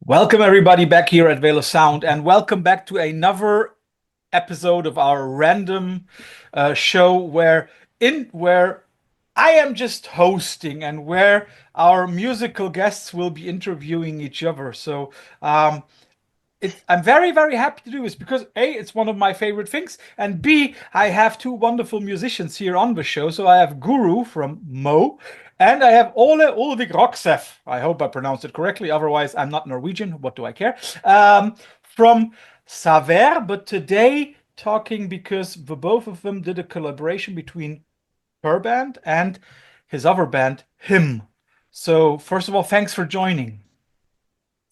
Welcome everybody back here at Veil of Sound, and welcome back to another episode of our random show where I am just hosting and where our musical guests will be interviewing each other. Um, I'm very happy to do this because A, it's one of my favorite things, and B, I have two wonderful musicians here on the show. So I have Guro from Moe, and I have Ole Ulvik Rokseth. I hope I pronounced it correctly. Otherwise, I'm not Norwegian. What do I care? From Saver, but today talking because the both of them did a collaboration between her band and his other band, Hymn. So first of all, thanks for joining.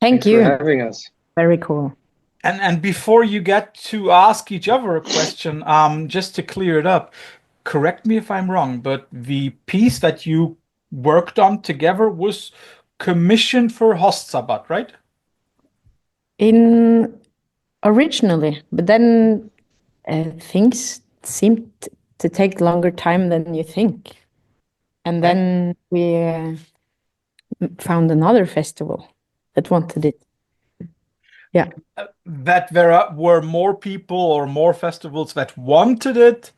Thank Thanks you. for having us. Very cool. And before you get to ask each other a question, just to clear it up, correct me if I'm wrong, but the piece that you worked on together was commissioned for Hostsabat, right? Originally, but then things seemed to take longer time than you think. And Okay. then we found another festival that wanted it. Yeah. That there were more people or more festivals that wanted it.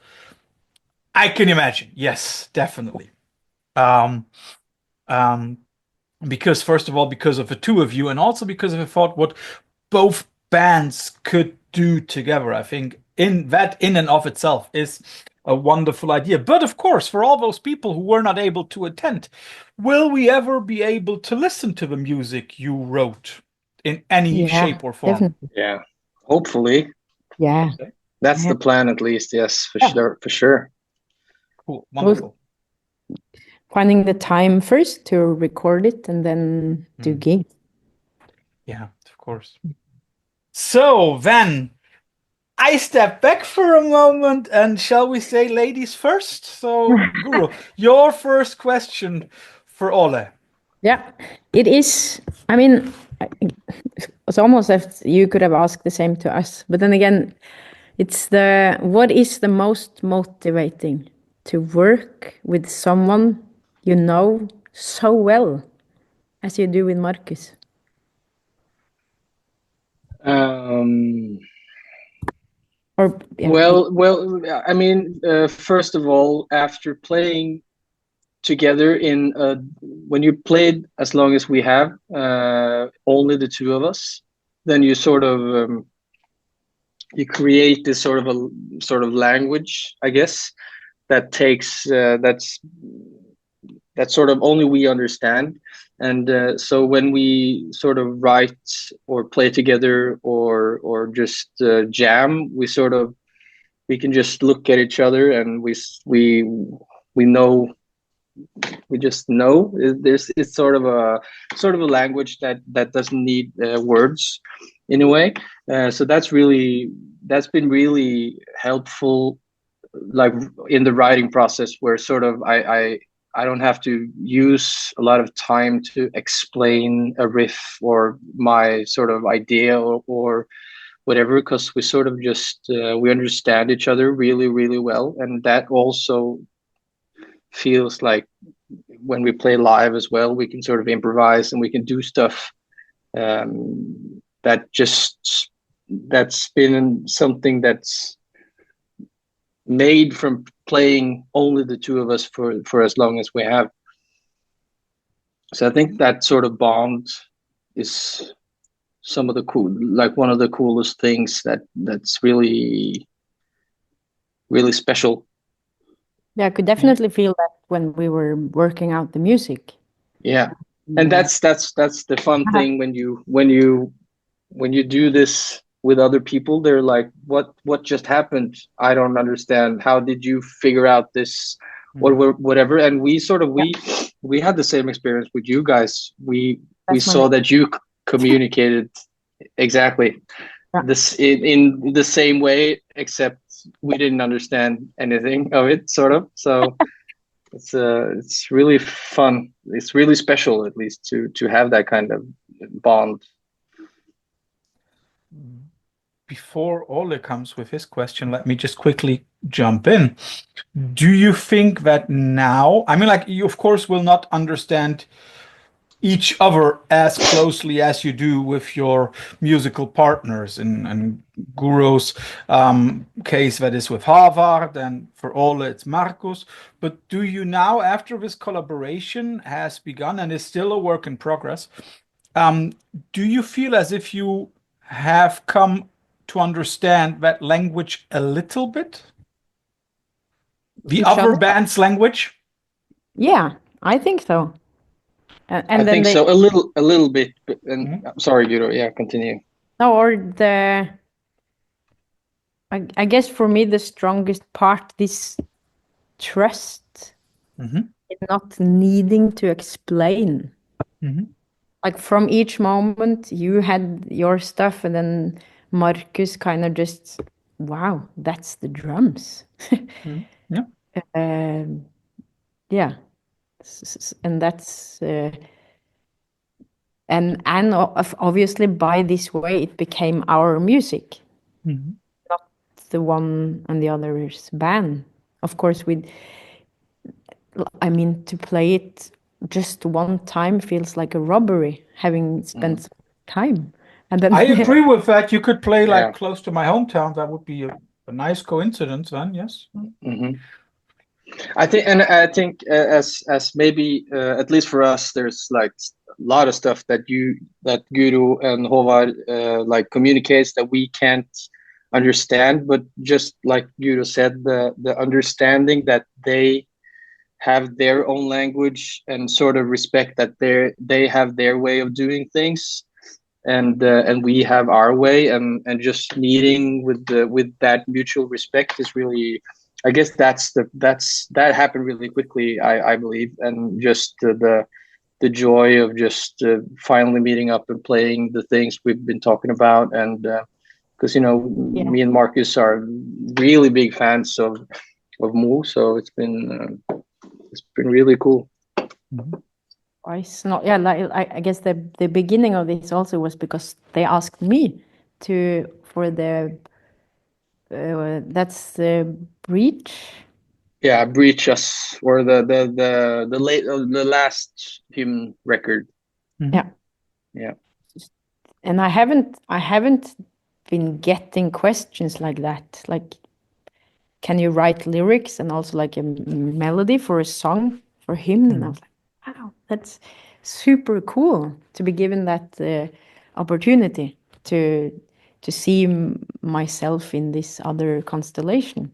I can imagine. Yes, definitely. Um, um, because first of all, because of the two of you, and also because of the thought what both bands could do together. I think in and of itself is a wonderful idea. But of course, for all those people who were not able to attend, will we ever be able to listen to the music you wrote in any Yeah, shape or form? definitely. Yeah, hopefully. Yeah. That's Yeah. the plan, at least. Yes, for Yeah. sure. For sure. Cool, wonderful. Finding the time first to record it and then do gigs. Yeah, of course. So then I step back for a moment and shall we say ladies first? So, Guro, your first question for Ole. Yeah, it is. I mean, it's almost as you could have asked the same to us. But then again, it's what is the most motivating to work with someone you know so well as you do with Marcus? Or yeah. Well. I mean, first of all, after playing together when you played as long as we have, only the two of us, then you sort of you create this sort of language, I guess, that takes that's sort of only we understand. And so when we sort of write or play together or just jam, we can just look at each other and we know, we just know. It's sort of a language that doesn't need words in a way. So that's been really helpful, like in the writing process, where sort of I don't have to use a lot of time to explain a riff or my sort of idea or whatever, because we sort of just we understand each other really well, and that also feels like when we play live as well, we can sort of improvise and we can do stuff that's been something that's made from playing only the two of us for as long as we have. So I think that sort of bond is one of the coolest things that's really special. Yeah, I could definitely feel that when we were working out the music. Yeah, and that's the fun thing when you do this with other people. They're like, what just happened? I don't understand. How did you figure out this? Whatever. And we sort of we had the same experience with you guys. We saw that you communicated exactly this in the same way, except we didn't understand anything of it, sort of. So it's really fun. It's really special, at least, to have that kind of bond. Before Ole comes with his question, let me just quickly jump in. Do you think that now, I mean, like, you of course will not understand each other as closely as you do with your musical partners. In Guro's case, that is with Harvard, and for Ole, it's Marcus. But do you now, after this collaboration has begun and is still a work in progress, do you feel as if you have come to understand that language a little bit? The Each other other? band's language? Yeah, I think so. And I then think they, so, a little bit. And I'm sorry, Guro. Yeah, continue. no, or the, I guess for me, the strongest part, this trust Mm-hmm. in not needing to explain. Mm-hmm. Like from each moment, you had your stuff, and then Marcus kind of just, wow, that's the drums. Yeah. Yeah. And that's and obviously by this way it became our music, Mm-hmm. not the one and the other's band. Of course, I mean, to play it just one time feels like a robbery, having spent some time. And then I agree with that. You could play like Yeah. close to my hometown. That would be a nice coincidence then, yes. Mm-hmm. I think as maybe at least for us, there's like a lot of stuff that Guru and Håvard like communicates that we can't understand, but just like Guru said, the understanding that they have their own language and sort of respect that they have their way of doing things, and we have our way, and just meeting with that mutual respect is really, I guess that happened really quickly, I believe, and just the joy of just finally meeting up and playing the things we've been talking about, and because Yeah. me and Marcus are really big fans of MoE, so it's been really cool. It's not, yeah, like I guess the beginning of this also was because they asked me for the that's the breach. Yeah, Breach Us, or the last Hymn record. Yeah. Yeah. And I haven't been getting questions like that. Like, can you write lyrics and also like a melody for a song for him? And I was like, wow, that's super cool to be given that opportunity to see myself in this other constellation.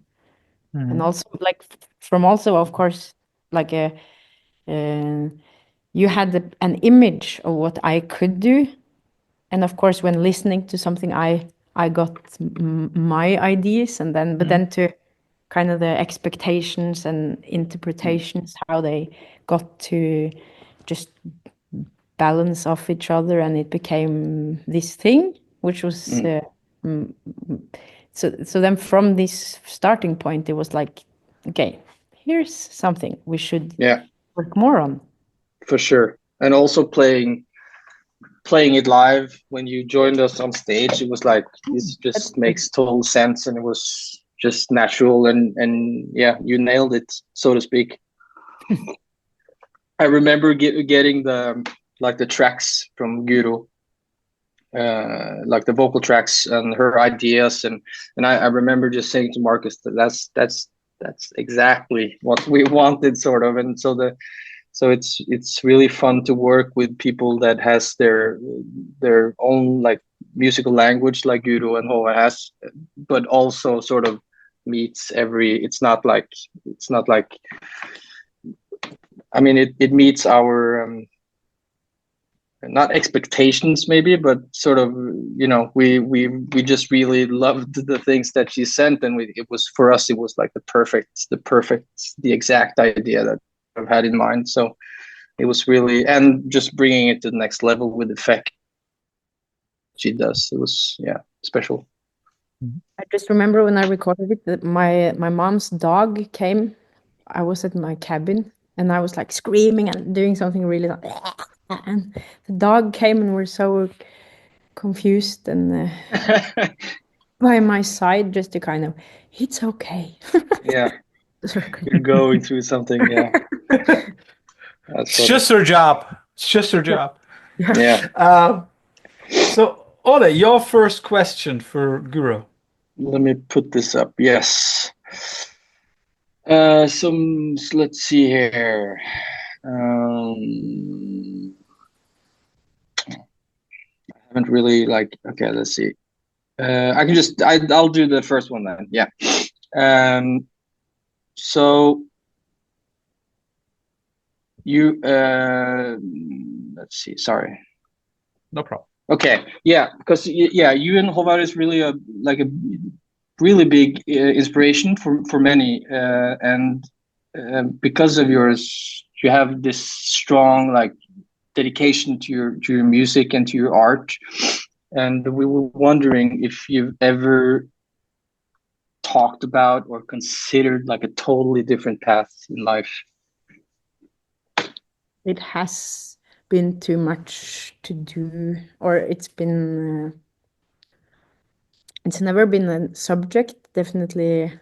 And also like from also, of course, like you had an image of what I could do. And of course, when listening to something, I got my ideas, and then but then to kind of the expectations and interpretations, how they got to just balance off each other, and it became this thing, which was so then from this starting point, it was like, okay, here's something we should work more on. For sure. And also playing it live when you joined us on stage, it was like, this just makes total sense, and it was just natural, and yeah, you nailed it, so to speak. I remember getting the tracks from Guro, like the vocal tracks and her ideas, and I remember just saying to Marcus that that's exactly what we wanted, sort of. And so it's really fun to work with people that has their own like musical language, like Guro and Hoa has, but also sort of meets it's not like I mean, it meets our not expectations maybe, but sort of, we just really loved the things that she sent, and it was, for us, it was like the exact idea that I've had in mind. So it was really, and just bringing it to the next level with the effect she does, it was special. I just remember when I recorded it that my mom's dog came. I was at my cabin and I was like screaming and doing something really, and the dog came and were so confused and by my side, just to kind of, it's okay. Yeah, you're going through something. Yeah, It's just her job. It's just her job. Yeah. So, Ole, your first question for Guro. Let me put this up. Yes. Let's see here. I haven't really okay, let's see. I'll do the first one then. Yeah. So you let's see. Sorry. No problem. Okay. Yeah, because you and Håvard is really a really big inspiration for many, and because of yours, you have this strong dedication to your music and to your art. And we were wondering if you've ever talked about or considered a totally different path in life. It has been too much to do, or it's never been a subject, definitely.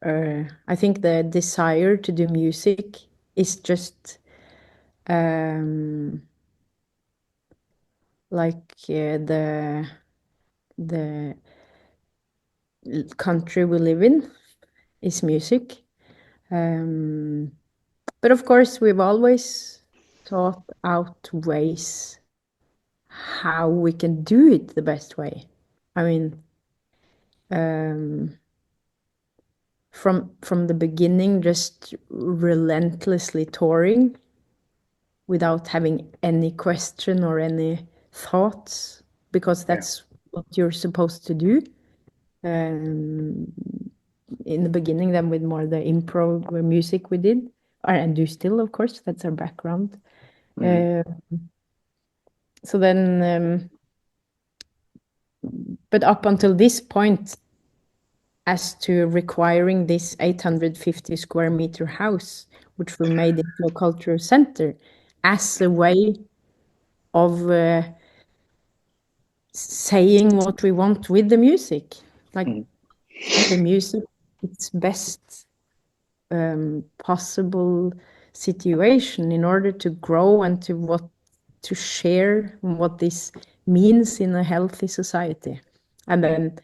I think the desire to do music is just the country we live in is music. But of course, we've always thought out ways how we can do it the best way. I mean, from the beginning, just relentlessly touring without having any question or any thoughts, because that's what you're supposed to do. In the beginning, then with more the improv music we did, and do still, of course, that's our background. So then, but up until this point, as to requiring this 850 square meter house, which we made into a cultural center, as a way of saying what we want with the music, the music, its best possible situation in order to grow and to share what this means in a healthy society. And then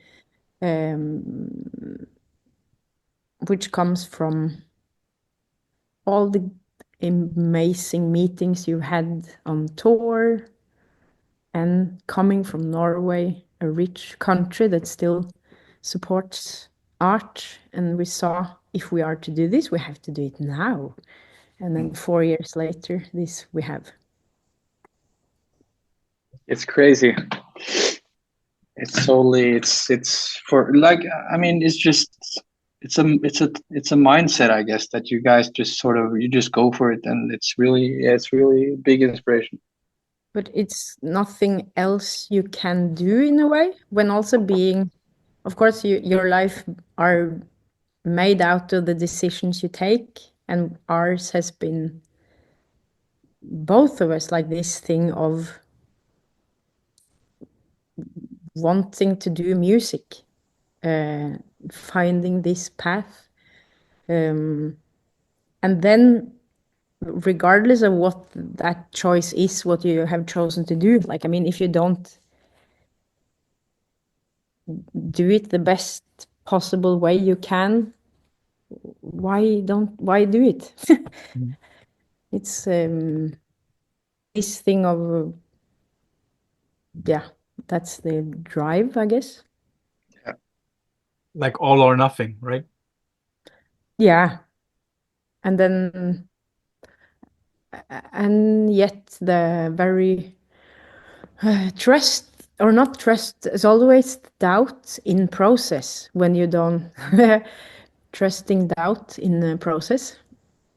which comes from all the amazing meetings you had on tour, and coming from Norway, a rich country that still supports art. And we saw, if we are to do this, we have to do it now. And then 4 years later, this we have. It's crazy. It's for I mean, it's just it's a mindset, I guess, that you guys just you just go for it, and it's really a big inspiration. But it's nothing else you can do in a way, when also being, of course, your life are made out of the decisions you take, and ours has been, both of us, this thing of wanting to do music, finding this path, and then regardless of what that choice is, what you have chosen to do, I mean, if you don't do it the best possible way you can, why do it? It's this thing of that's the drive, I guess. Yeah. Like all or nothing, right? Yeah. And then and yet the very trust or not trust, is always doubt in process when you don't trusting doubt in the process.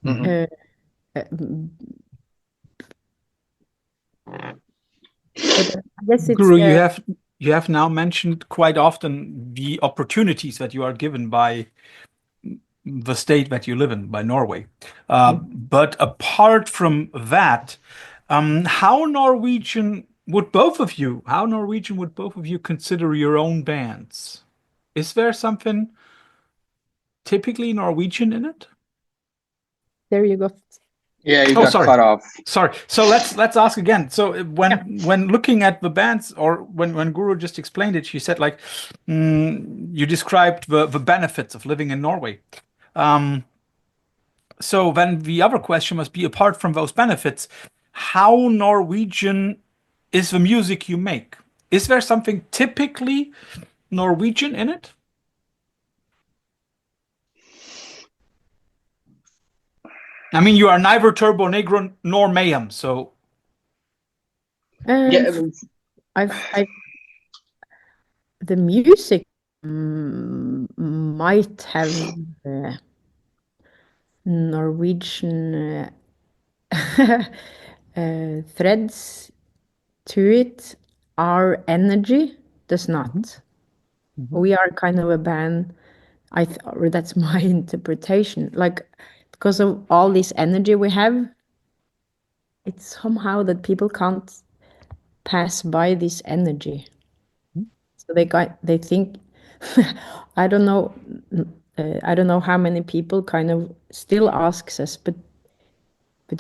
Mm-hmm. But I guess it's Guru, you have now mentioned quite often the opportunities that you are given by the state that you live in, by Norway. But apart from that, how Norwegian would both of you consider your own bands? Is there something typically Norwegian in it? there you go. Yeah, you Oh, got sorry. cut off. Sorry. So let's ask again. So when looking at the bands, or when Guro just explained it, she said like you described the benefits of living in Norway. So then the other question must be, apart from those benefits, how Norwegian is the music you make? Is there something typically Norwegian in it? I mean, you are neither Turbo Negro nor Mayhem, so Yeah, I've the music might have Norwegian threads to it. Our energy does not. We are kind of a band. Or that's my interpretation. Like, because of all this energy we have, it's somehow that people can't pass by this energy. So they think, I don't know, I don't know how many people kind of still asks us, but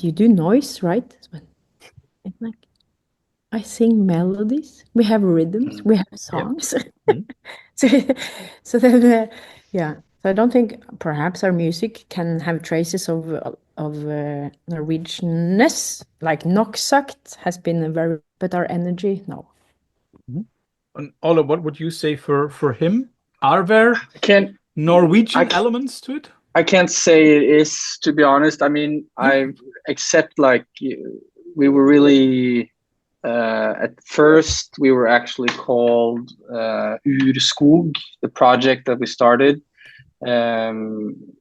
you do noise, right? I'm like, I sing melodies. We have rhythms. We have songs. so, so then, yeah. So I don't think perhaps our music can have traces of Norwegianness, like Noxact has been a very, but our energy, no. And Ola, what would you say for him? Are there can't Norwegian I, elements to it? I can't say it is, to be honest. I mean, I accept like we were really at first we were actually called Urskog, the project that we started,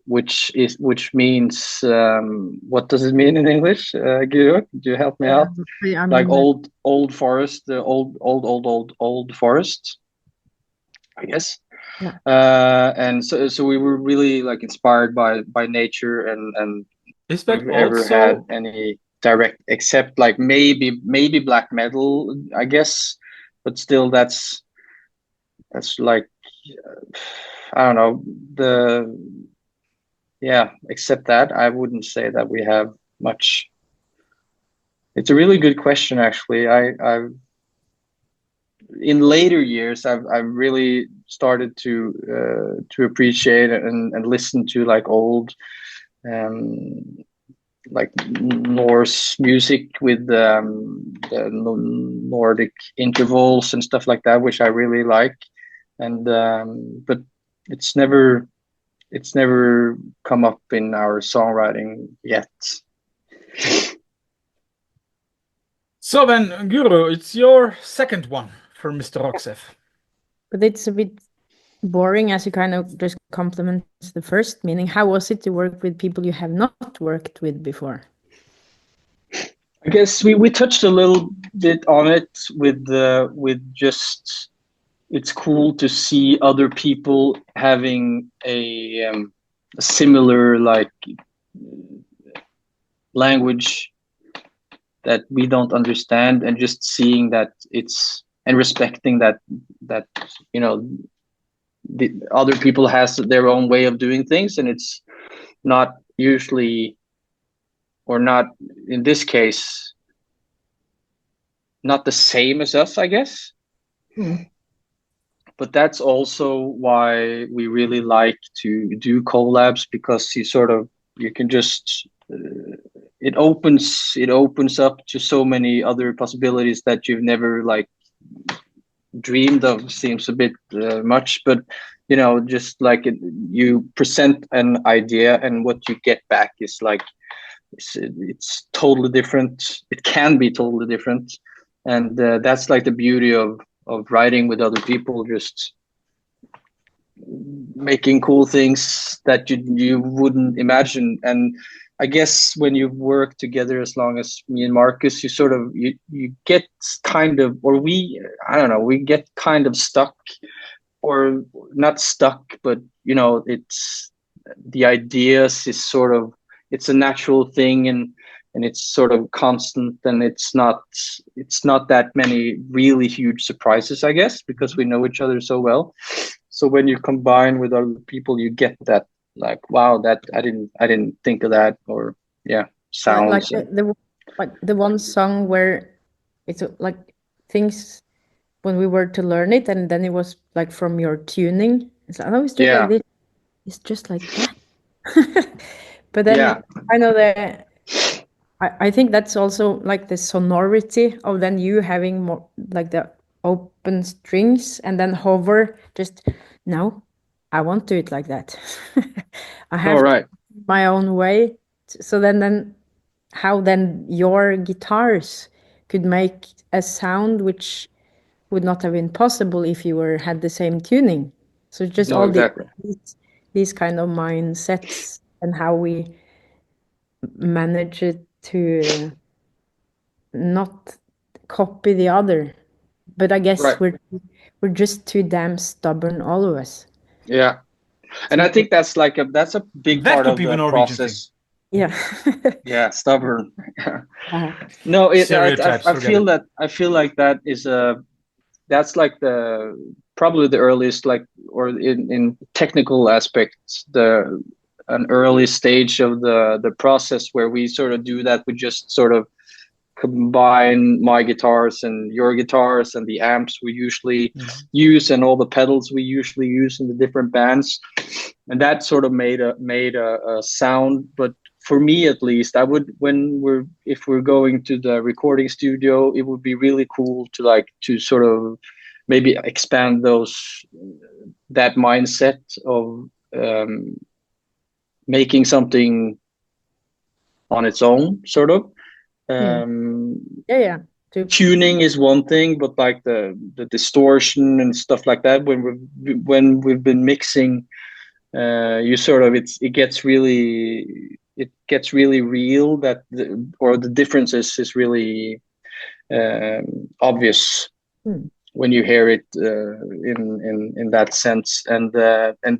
which means what does it mean in English? Guro, could you help me out? I Like mean, old forest, the old forest, I guess. Yeah. And so we were really like inspired by nature, and Is that we've ever had also any direct, except like maybe black metal, I guess, but still that's like I don't know, except that I wouldn't say that we have much. It's a really good question, actually. I've in later years I've really started to appreciate and listen to like old like Norse music with the Nordic intervals and stuff like that, which I really like. And but it's never come up in our songwriting yet. so then, Guro, it's your second one for Mr. Rokseth. but it's a bit boring as you kind of just compliment the first, meaning how was it to work with people you have not worked with before? I guess we touched a little bit on it with just it's cool to see other people having a similar like language that we don't understand, and just seeing that it's and respecting that you know the other people has their own way of doing things, and it's not usually, or not in this case, not the same as us, I guess. But that's also why we really like to do collabs, because you can just it opens up to so many other possibilities that you've never like dreamed of. Seems a bit much, but just like you present an idea and what you get back is like it's totally different. It can be totally different, and that's like the beauty of writing with other people, just making cool things that you wouldn't imagine. And I guess when you work together as long as me and Marcus, you get kind of, or I don't know, we get kind of stuck, or not stuck, but it's the ideas is it's a natural thing, and it's sort of constant, and it's not that many really huge surprises, I guess, because we know each other so well. So when you combine with other people, you get that like, wow, that I didn't think of that, or yeah. sounds. The one song where it's like things when we were to learn it, and then it was like from your tuning. It's like, oh, it's just like this. It's just like that. But then I know that I think that's also like the sonority of then you having more like the open strings and then hover. Just no, I won't do it like that. I have to my own way. So then how then your guitars could make a sound which would not have been possible if you had the same tuning. So just all these kind of mindsets and how we manage it to not copy the other. But I guess we're just too damn stubborn, all of us. Yeah. And I think that's a big part of the process. Yeah. Yeah, stubborn. No, I feel like that is that's like probably the earliest, like, or in technical aspects, an early stage of the process where we sort of do that. We just sort of combine my guitars and your guitars and the amps we usually use and all the pedals we usually use in the different bands, and that sort of made a sound. But for me, at least, I would, if we're going to the recording studio, it would be really cool to sort of maybe expand that mindset of making something on its own, sort of. Tuning is one thing, but like the distortion and stuff like that, when we've been mixing, you sort of it gets really real, that the differences is really obvious when you hear it in that sense, and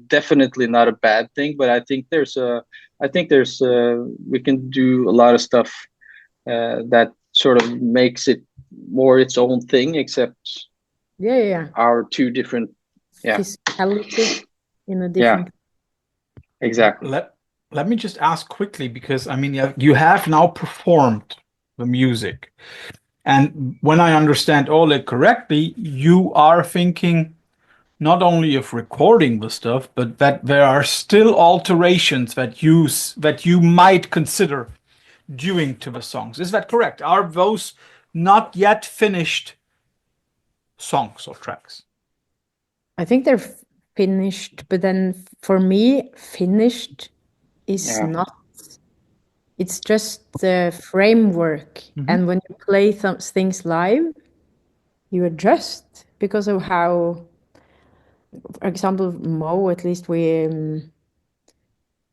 definitely not a bad thing. But I think there's we can do a lot of stuff that sort of makes it more its own thing, except our two different physicality in a different exactly. Let me just ask quickly, because I mean, you have now performed the music, and when I understand Ole correctly, you are thinking not only of recording the stuff, but that there are still alterations that you might consider doing to the songs. Is that correct? Are those not yet finished songs or tracks? I think they're finished, but then for me, finished is not. It's just the framework. And when you play things live, you adjust because of how, for example, Moe, at least we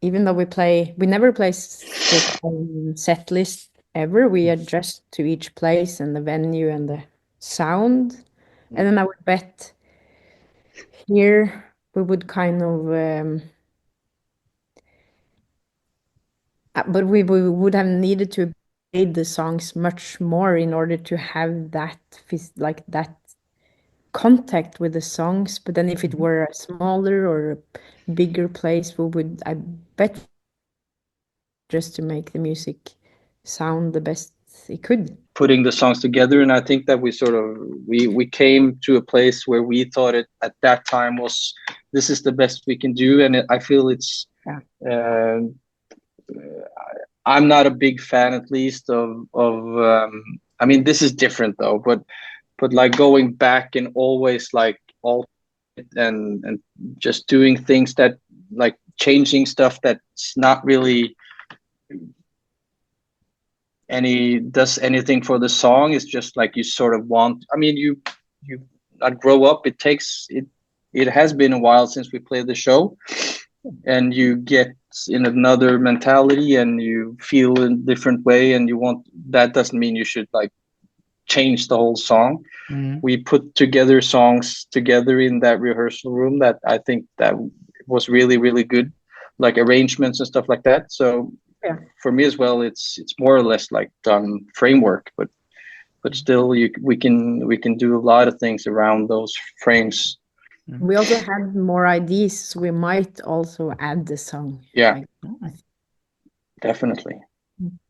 even though we never play the set list ever, we adjust to each place and the venue and the sound. And then I would bet here we would kind of, but we would have needed to play the songs much more in order to have that contact with the songs. But then if it were a smaller or a bigger place, I bet just to make the music sound the best it could. Putting the songs together, and I think that we came to a place where we thought it at that time was, this is the best we can do, and I feel it's. I'm not a big fan, at least, of. I mean, this is different though, but like going back and always like all and just doing things that, like, changing stuff that's not really does anything for the song. Is just like you sort of want. I mean, you not grow up. It has been a while since we played the show, and you get in another mentality and you feel in a different way, and you want. That doesn't mean you should like change the whole song. We put together songs together in that rehearsal room that I think that was really, really good, like arrangements and stuff like that. So for me as well, it's more or less like done framework, but still we can do a lot of things around those frames. We also had more ideas. We might also add the song. Yeah, definitely.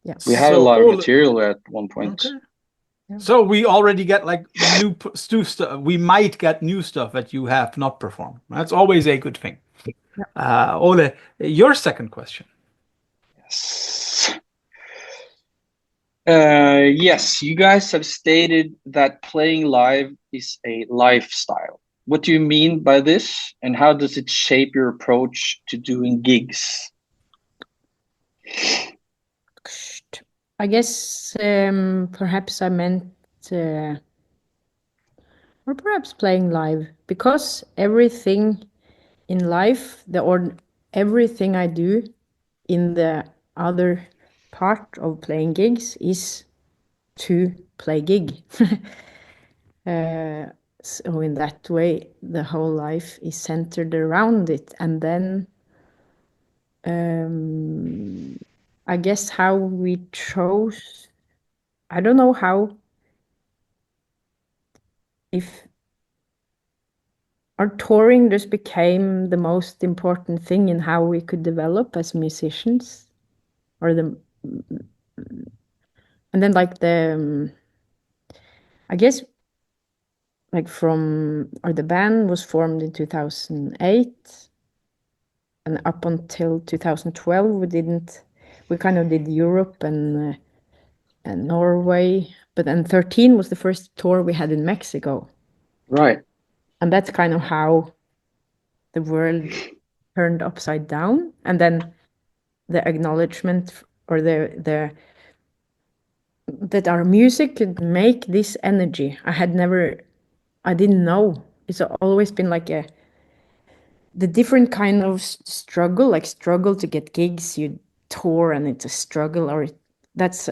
Yeah. We had a So lot of Ole, material at one point. okay. So we already get like new stuff. We might get new stuff that you have not performed. That's always a good thing. Ole, your second question. Yes. Yes, you guys have stated that playing live is a lifestyle. What do you mean by this, and how does it shape your approach to doing gigs? I guess perhaps I meant, or perhaps playing live, because everything in life, or everything I do in the other part of playing gigs is to play gig. So in that way, the whole life is centered around it. And then I guess how we chose, I don't know how, if our touring just became the most important thing in how we could develop as musicians, or and then like I guess like the band was formed in 2008, and up until 2012 we kind of did Europe and Norway, but then 13 was the first tour we had in Mexico. Right. And that's kind of how the world turned upside down. And then the acknowledgement, or the that our music could make this energy. I didn't know. It's always been like the different kind of struggle, like struggle to get gigs. You tour and it's a struggle, or that's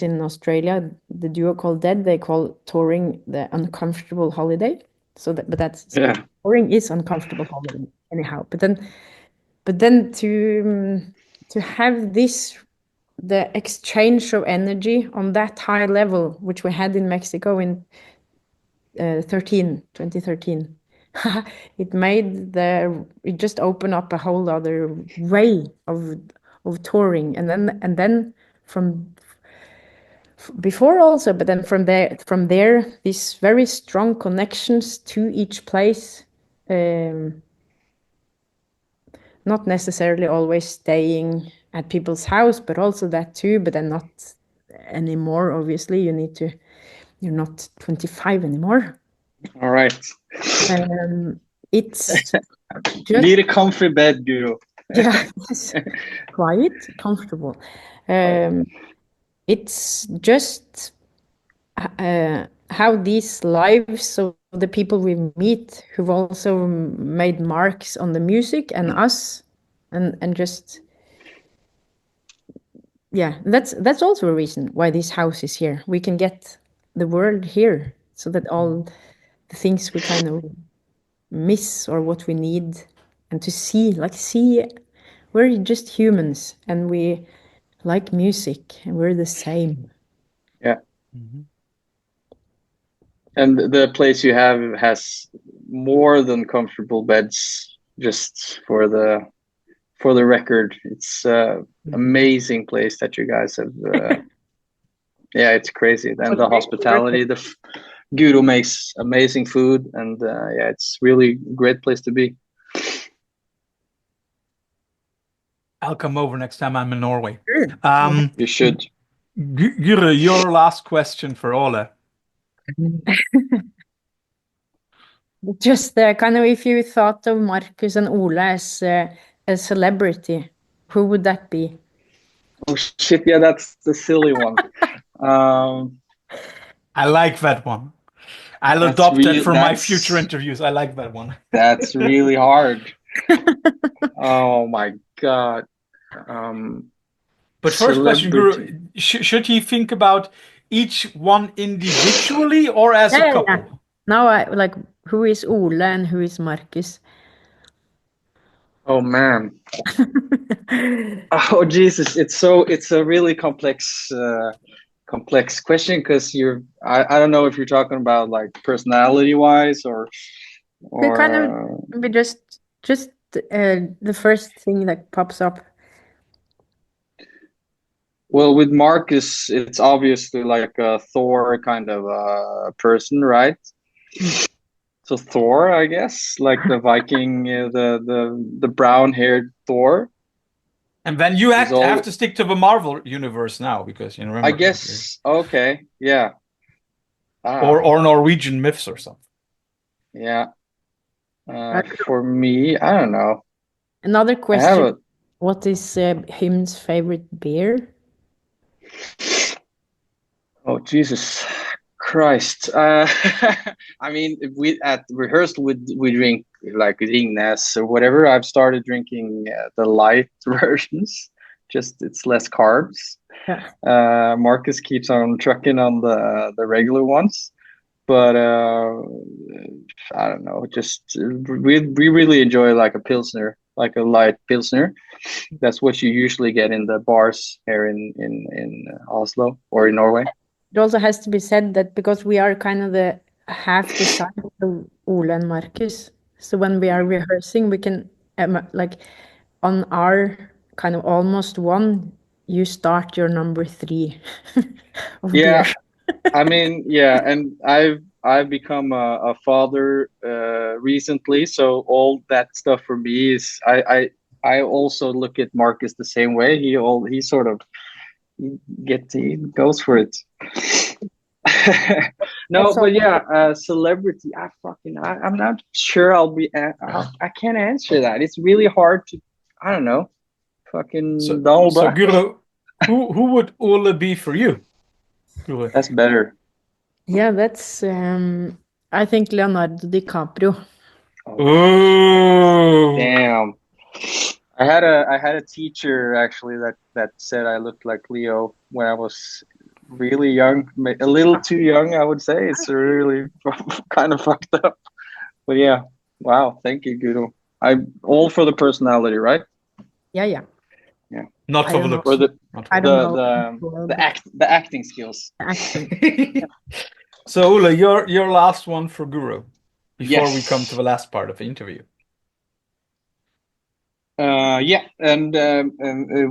in Australia, the duo called Dead, they call touring the uncomfortable holiday. So touring is uncomfortable holiday anyhow. But then to have the exchange of energy on that high level, which we had in Mexico in 2013, it just opened up a whole other way of touring, and then from before also, but then from there these very strong connections to each place, not necessarily always staying at people's house, but also that too, but then not anymore. Obviously, you're not 25 anymore. All right. It's just need a comfy bed, Guro. Yeah, yes. Quiet, comfortable. It's just how these lives of the people we meet, who've also made marks on the music and us, and just, yeah, that's also a reason why this house is here. We can get the world here, so that all the things we kind of miss, or what we need, and to see we're just humans, and we like music, and we're the same. Yeah. And the place you have has more than comfortable beds, just for the record. It's amazing place that you guys have. Yeah, it's crazy. And the hospitality, Guro makes amazing food, and yeah, it's really a great place to be. I'll come over next time I'm in Norway. You should. Guro, your last question for Ole. Just kind of, if you thought of Marcus and Ole as a celebrity, who would that be? Oh shit! Yeah, that's the silly one. I like that one. I'll adopt that for my future interviews. I like that one. That's really hard. Oh my god. But first question, Guro, should he think about each one individually or as a couple? Yeah. Now, who is Ole and who is Marcus? Oh man. Oh Jesus, it's a really complex question, because I don't know if you're talking about like personality wise or kind of just the first thing that pops up. Well, with Marcus, it's obviously like a Thor kind of person, right? So Thor, I guess, like the Viking, the brown-haired Thor. And then you He's have all, to stick to the Marvel universe now because you I remember, guess. Okay, yeah. or Norwegian myths or something. Yeah. For me, I don't know. Another I have question. What is Hymn's favorite beer? Oh, Jesus Christ. I mean, we at rehearsal we drink like Ringnes or whatever. I've started drinking the light versions. Just it's less carbs. Yeah. Marcus keeps on trucking on the regular ones, but I don't know. Just we really enjoy like a pilsner, like a light pilsner. That's what you usually get in the bars here in Oslo or in Norway. It also has to be said that because we are kind of the half the size of Ole and Marcus, so when we are rehearsing, we can like on our kind of almost one, you start your number 3 of Yeah, beer. I mean, yeah, and I've become a father recently, so all that stuff for me is I also look at Marcus the same way. He sort of he goes for it. No, That's but all. yeah, celebrity. I'm not sure I can't answer that. It's really hard to. I don't know. Fucking Donald So Duck. Guro, who would Ole be for you? Guro. That's better. Yeah, that's I think Leonardo DiCaprio. Oh, Damn. I had a teacher actually that said I looked like Leo when I was really young, a little too young, I would say. It's really kind of fucked up. But yeah, wow, thank you, Guro. I'm all for the personality, right? Yeah. not I for the don't know. looks. Or the Not for I the don't know. the acting skills. Acting. So Ole, your last one for Guro before we come Yes. to the last part of the interview. Yeah, and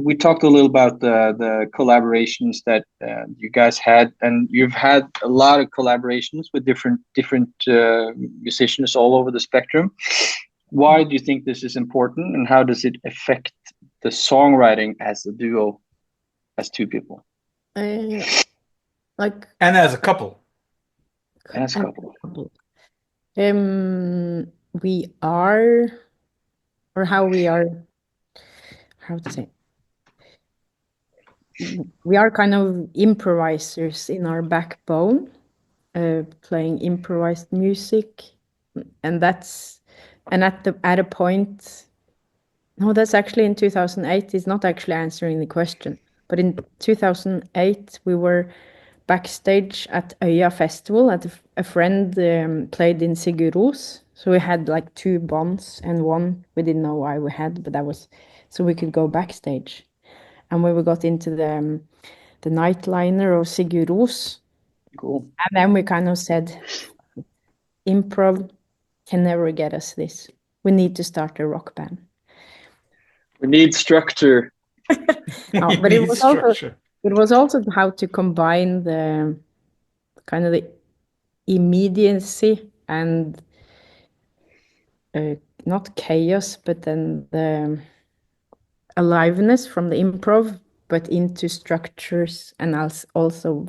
we talked a little about the collaborations that you guys had, and you've had a lot of collaborations with different musicians all over the spectrum. Why do you think this is important, and how does it affect the songwriting as a duo, as two people, Like And as a couple. as a couple? we are, or how we are, how to say, we are kind of improvisers in our backbone, playing improvised music, and at a point, no, that's actually in 2008. It's not actually answering the question, but in 2008 we were backstage at Øya Festival at a friend played in Sigurdos. So we had like 2 bonds and one we didn't know why we had, but that was so we could go backstage. And when we got into the nightliner of Sigurdos, Cool. and then we kind of said, improv can never get us this. We need to start a rock band. We need structure. No, but it was also how to combine the kind of the immediacy and not chaos, but then the aliveness from the improv, but into structures. And also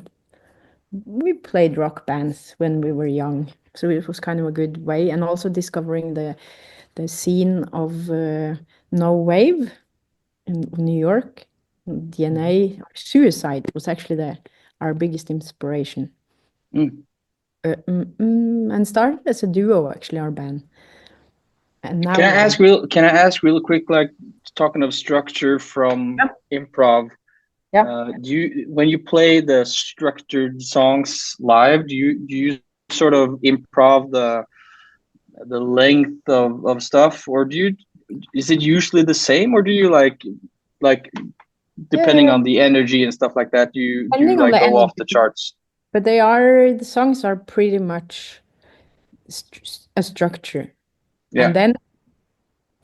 we played rock bands when we were young, so it was kind of a good way. And also discovering the scene of No Wave in New York, DNA, Suicide was actually our biggest inspiration. And started as a duo, actually, our band. And now Can I ask real quick, like talking of structure from improv? Yeah. When you play the structured songs live, do you sort of improv the length of stuff, or is it usually the same, or do you like depending on the energy and stuff like that, do you like go off the charts? But the songs are pretty much a structure. Yeah. And then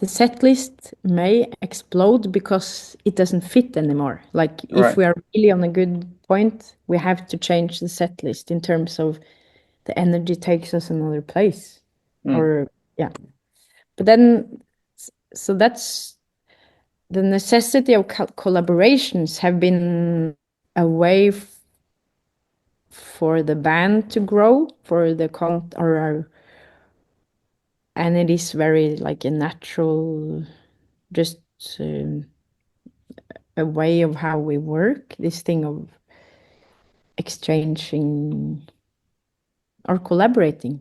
the set list may explode because it doesn't fit anymore. Like if Right. we are really on a good point, we have to change the set list in terms of the energy takes us another place. Or yeah. But then, so that's the necessity of collaborations have been a way for the band to grow, for the and it is very like a natural, just a way of how we work. This thing of exchanging or collaborating.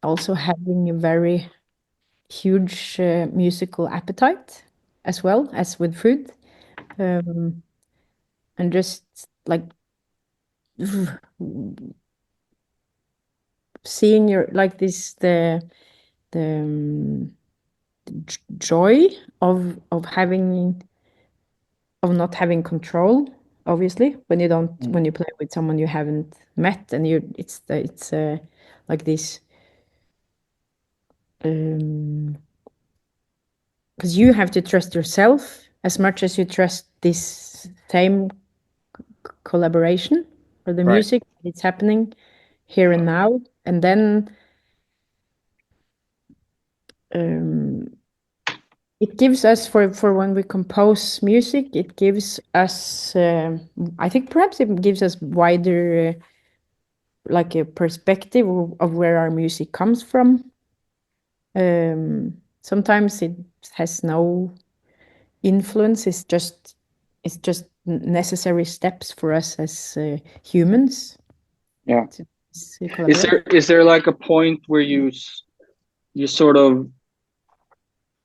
Also having a very huge musical appetite as well as with food, and just like seeing your like this the joy of not having control, obviously, when you don't when you play with someone you haven't met, and it's like this because you have to trust yourself as much as you trust this same collaboration or the music. It's happening here and now, and then it gives us for when we compose music, it gives us I think perhaps it gives us wider like a perspective of where our music comes from. Sometimes it has no influence. It's just necessary steps for us as humans. Yeah. To collaborate. Is there like a point where you sort of,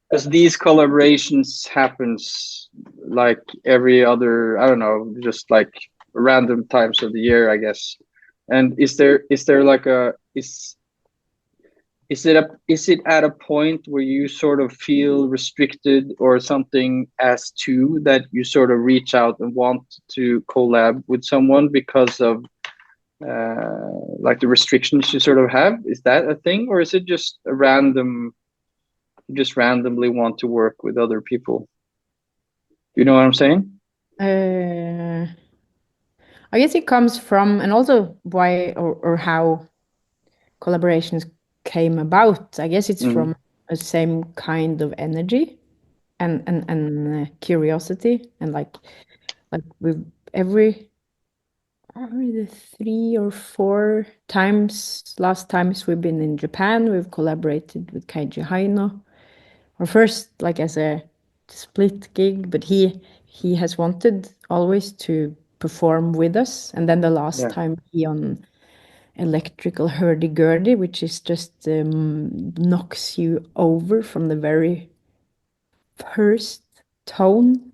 because these collaborations happens like every other, I don't know, just like random times of the year, I guess. And is there like is it at a point where you sort of feel restricted or something as to that you sort of reach out and want to collab with someone because of like the restrictions you sort of have? Is that a thing, or is it just a random, you just randomly want to work with other people? You know what I'm saying? I guess it comes from, and also why or how collaborations came about. I guess it's from a same kind of energy and curiosity, and like with every the 3 or 4 last times we've been in Japan, we've collaborated with Keiji Haino. Or first, like as a split gig, but he has wanted always to perform with us. And then the last time he on electrical hurdy-gurdy, which is just knocks you over from the very first tone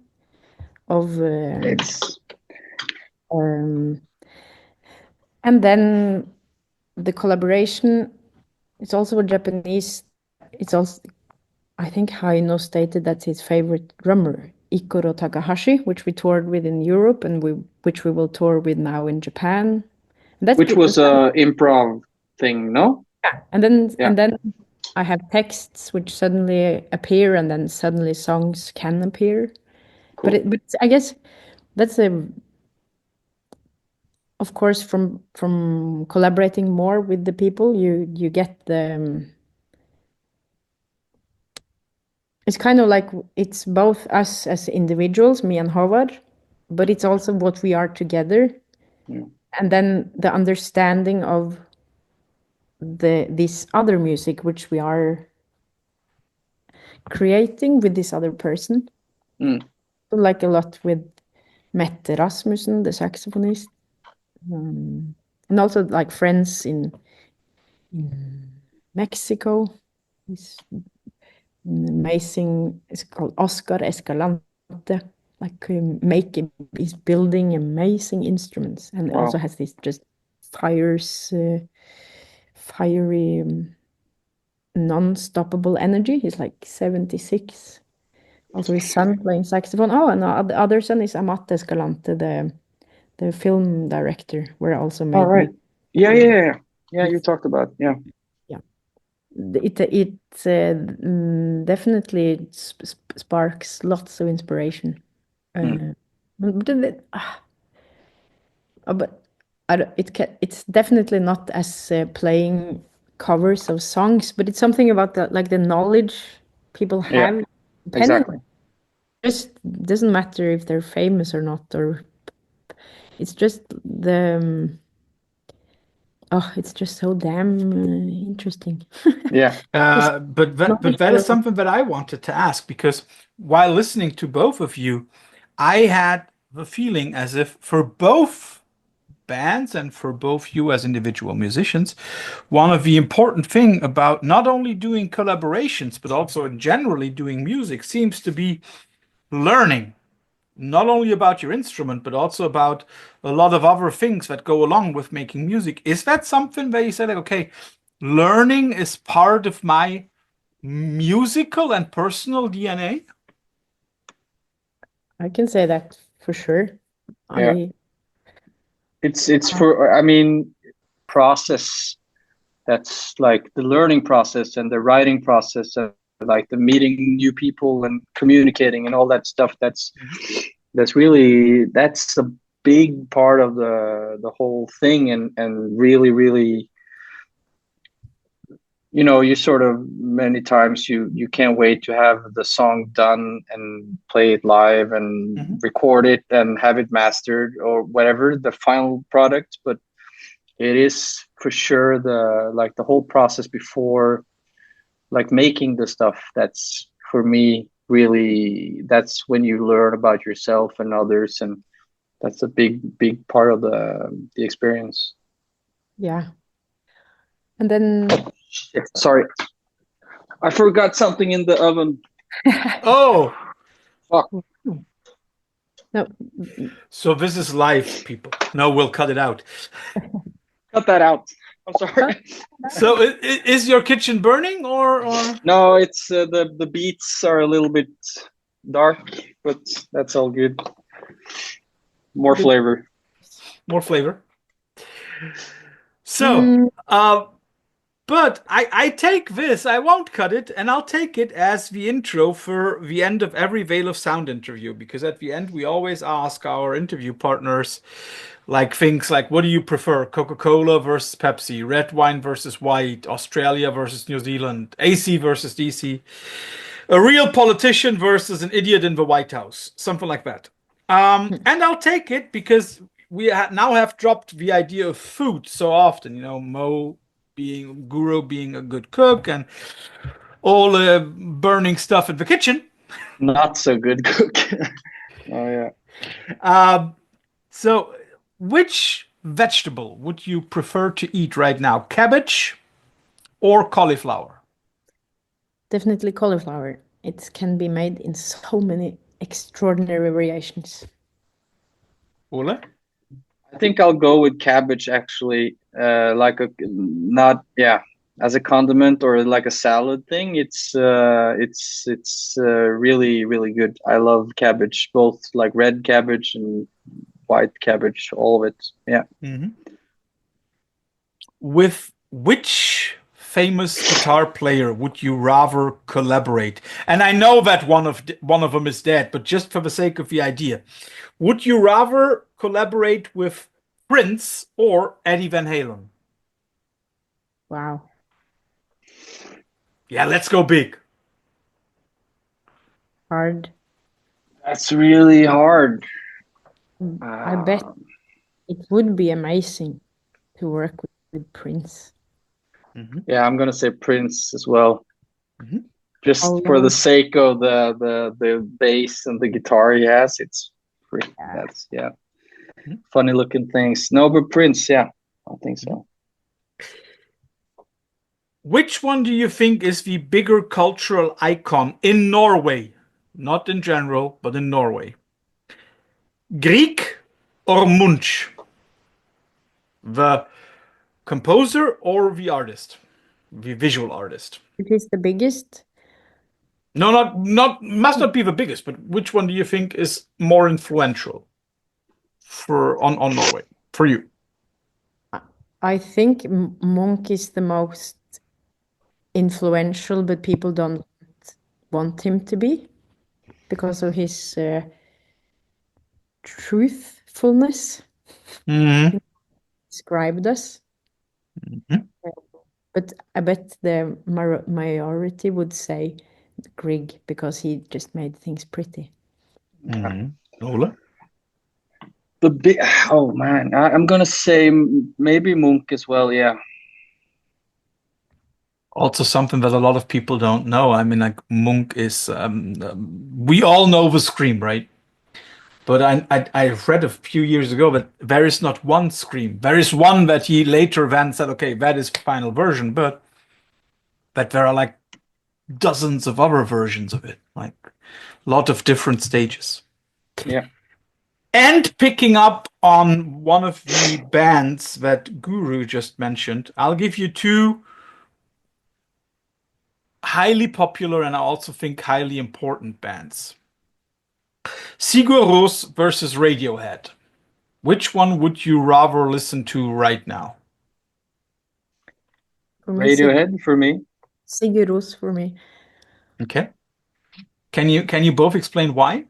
of and then the collaboration, it's also a Japanese, it's also, I think Haino stated that's his favorite drummer, Ikuro Takahashi, which we toured with in Europe and which we will tour with now in Japan. And that's Which was a improv thing, no? Yeah. And then I have texts which suddenly appear, and then suddenly songs can appear. Cool. But I guess that's of course from collaborating more with the people, you get the it's kind of like it's both us as individuals, me and Howard, but it's also what we are together. And then the understanding of this other music which we are creating with this other person. Like a lot with Mette Rasmussen, the saxophonist, and also like friends in Mexico. He's amazing. It's called Oscar Escalante. Like he's building amazing instruments, and also has this just fiery, non-stoppable energy. He's like 76. Also, his son playing saxophone. Oh, and the other son is Amat Escalante, the film director, where also made right. Yeah, you talked about, yeah. it definitely sparks lots of inspiration. But it's definitely not as playing covers of songs, but it's something about the knowledge people have. Yeah, exactly. Just doesn't matter if they're famous or not, or it's just it's just so damn interesting. Yeah. But that is something that I wanted to ask, because while listening to both of you, I had the feeling as if for both bands and for both you as individual musicians, one of the important thing about not only doing collaborations but also generally doing music seems to be learning, not only about your instrument but also about a lot of other things that go along with making music. Is that something that you say, like, okay, learning is part of my musical and personal DNA? I can say that for sure. Yeah. It's for, I mean, process. That's like the learning process and the writing process and like the meeting new people and communicating and all that stuff. That's really, that's a big part of the whole thing, and really, you know, you sort of many times you can't wait to have the song done and play it live and record it and have it mastered or whatever the final product. But it is for sure the whole process before, like, making the stuff, that's for me really, that's when you learn about yourself and others, and that's a big part of the experience. Yeah. And then sorry, I forgot something in the oven. Oh, fuck. No. So this is live, people. No, we'll cut it out. Cut that out. I'm sorry. So is your kitchen burning or? No, it's the beets are a little bit dark, but that's all good. More flavor. More flavor. So, but I take this, I won't cut it, and I'll take it as the intro for the end of every Veil of Sound interview, because at the end we always ask our interview partners like things like, what do you prefer? Coca-Cola versus Pepsi, red wine versus white, Australia versus New Zealand, AC versus DC, a real politician versus an idiot in the White House, something like that. And I'll take it because we now have dropped the idea of food so often, you know, Guro being a good cook and all the burning stuff in the kitchen. Not so good cook. Oh yeah. So which vegetable would you prefer to eat right now? Cabbage or cauliflower? Definitely cauliflower. It can be made in so many extraordinary variations. Ole? I think I'll go with cabbage, actually. Like as a condiment or like a salad thing. It's really good. I love cabbage, both like red cabbage and white cabbage, all of it. Yeah. With which famous guitar player would you rather collaborate? And I know that one of them is dead, but just for the sake of the idea, would you rather collaborate with Prince or Eddie Van Halen? Wow. Yeah, let's go big. Hard. That's really hard. I bet it would be amazing to work with Prince. Yeah, I'm gonna say Prince as well. Just for the sake of the bass and the guitar he has, that's funny looking things. No, but Prince, yeah, I think so. Which one do you think is the bigger cultural icon in Norway? Not in general, but in Norway. Grieg or Munch? The composer or the artist? The visual artist? It is the biggest. No, must not be the biggest, but which one do you think is more influential on Norway for you? I think Munch is the most influential, but people don't want him to be because of his truthfulness Mm-hmm. described us. Mm-hmm. But I bet the majority would say Grieg because he just made things pretty. Mm-hmm. Ole? Oh man, I'm gonna say maybe Munch as well. Yeah. Also something that a lot of people don't know. I mean, like Munch is, we all know the Scream, right? But I read a few years ago that there is not one Scream. There is one that he later then said, okay, that is final version, but that there are like dozens of other versions of it, like a lot of different stages. Yeah. And picking up on one of the bands that Guru just mentioned, I'll give you two highly popular and I also think highly important bands. Sigur Rós versus Radiohead. Which one would you rather listen to right now? For me, Radiohead for me. Sigur Rós for me. Okay. Can you both explain why?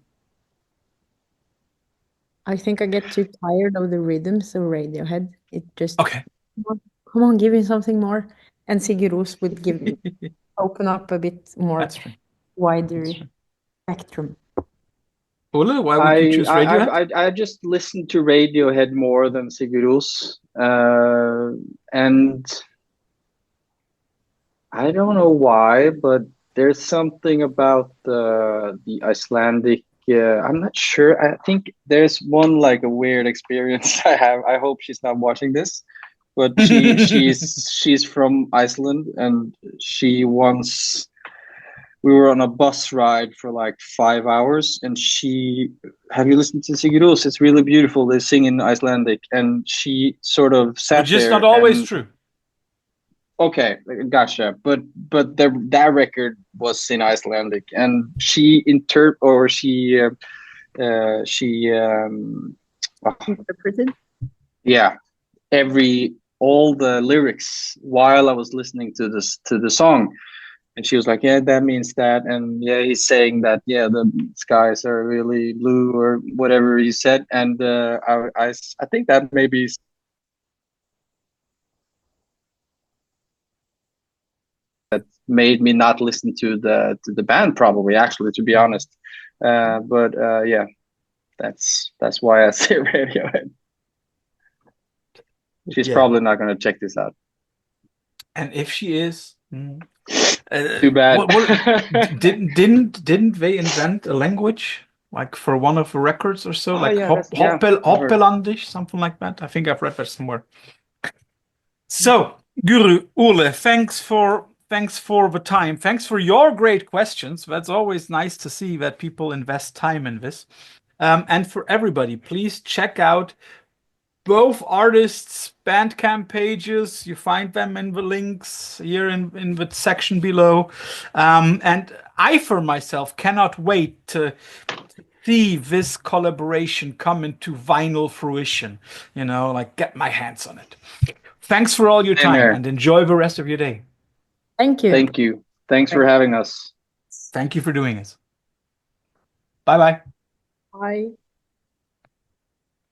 I think I get too tired of the rhythms of Radiohead. It just Okay. come on, give me something more. And Sigur Rós would open up a bit more That's true. wider That's true. spectrum. Ole, why would you choose Radiohead? I just listened to Radiohead more than Sigur Rós, and I don't know why, but there's something about the Icelandic. I'm not sure. I think there's one like a weird experience I have. I hope she's not watching this, but she's from Iceland, and she once we were on a bus ride for like 5 hours, and have you listened to Sigur Rós? It's really beautiful. They sing in Icelandic, and she sort of sat Which is there not always and true. okay, gotcha. But that record was in Icelandic, and she Interpreted. yeah, all the lyrics while I was listening to the song, and she was like, yeah, that means that, and yeah, he's saying that, yeah, the skies are really blue or whatever he said, and I think that maybe made me not listen to the band, probably, actually, to be honest. But yeah, that's why I say Radiohead. She's probably not going to check this out. And if she is, too bad. Didn't they invent a language like for one of the records or so, like Hoppelandish, something like that? I think I've read that somewhere. So, Guru, Ole, thanks for the time. Thanks for your great questions. That's always nice to see that people invest time in this. And for everybody, please check out both artists' Bandcamp pages. You find them in the links here in the section below. And I, for myself, cannot wait to see this collaboration come into vinyl fruition. You know, like get my hands on it. Thanks for all your time and enjoy the rest of your day. Thank you. Thank you. Thanks for having us. Thank you for doing it. Bye-bye. Bye.